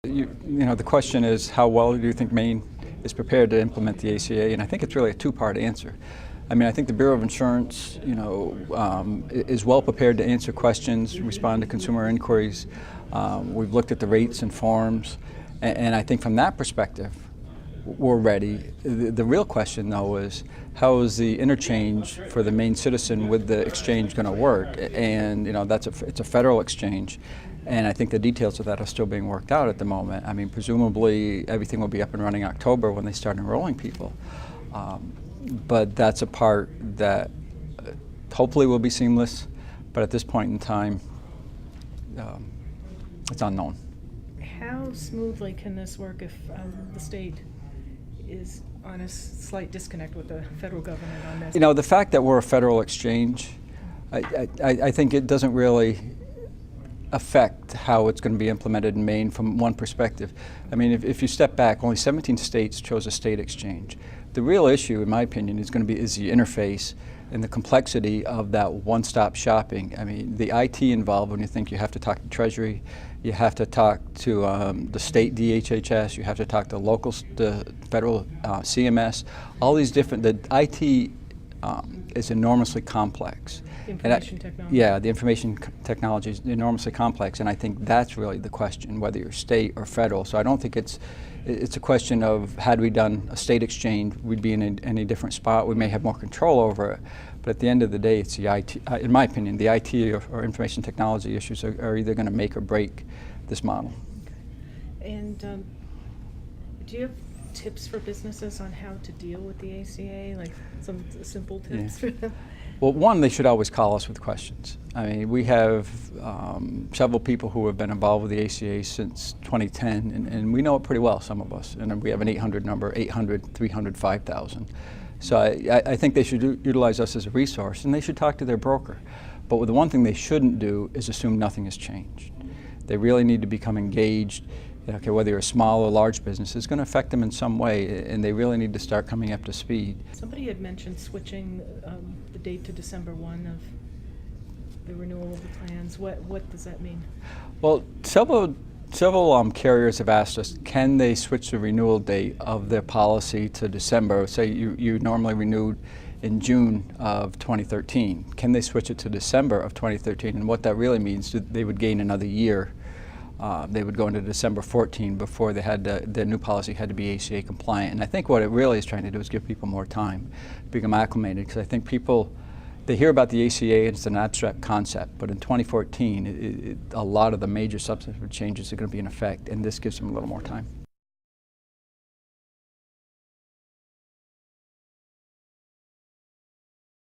The question is, how well do you think Maine is prepared to implement the ACA? And I think it's really a two-part answer. I mean, I think the Bureau of Insurance, is well prepared to answer questions, respond to consumer inquiries. We've looked at the rates and forms, and I think from that perspective, we're ready. The real question, though, is how is the interchange for the Maine citizen with the exchange going to work? And it's a federal exchange, and I think the details of that are still being worked out at the moment. I mean, presumably everything will be up and running October when they start enrolling people. But that's a part that hopefully will be seamless, but at this point in time, it's unknown. How smoothly can this work if the state is on a slight disconnect with the federal government on this? The fact that we're a federal exchange, I think it doesn't really affect how it's going to be implemented in Maine from one perspective. I mean, if you step back, only 17 states chose a state exchange. The real issue, in my opinion, is the interface and the complexity of that one-stop shopping. I mean, the IT involved when you think you have to talk to Treasury, you have to talk to the state DHHS, you have to talk to the federal CMS, all these different, the IT is enormously complex. Information technology. Yeah, the information technology is enormously complex, and I think that's really the question, whether you're state or federal. So I don't think it's a question of, had we done a state exchange, we'd be in any different spot. We may have more control over it, but at the end of the day, it's the IT, in my opinion, the IT or information technology issues are either going to make or break this model. Okay. And do you have tips for businesses on how to deal with the ACA, like some simple tips for them? Well, one, they should always call us with questions. I mean, we have several people who have been involved with the ACA since 2010, and we know it pretty well, some of us. And we have an 800 number, 800, 300, 5,000. So I think they should utilize us as a resource, and they should talk to their broker. But the one thing they shouldn't do is assume nothing has changed. They really need to become engaged. Okay, whether you're a small or large business, it's going to affect them in some way, and they really need to start coming up to speed. Somebody had mentioned switching the date to December 1 of the renewal of the plans. What does that mean? Well, several carriers have asked us, can they switch the renewal date of their policy to December? Say you normally renewed in June of 2013. Can they switch it to December of 2013? And what that really means, they would gain another year. They would go into December 14 before they had their new policy had to be ACA compliant. And I think what it really is trying to do is give people more time to become acclimated, because I think people, they hear about the ACA and it's an abstract concept, but in 2014 a lot of the major substantive changes are going to be in effect, and this gives them a little more time.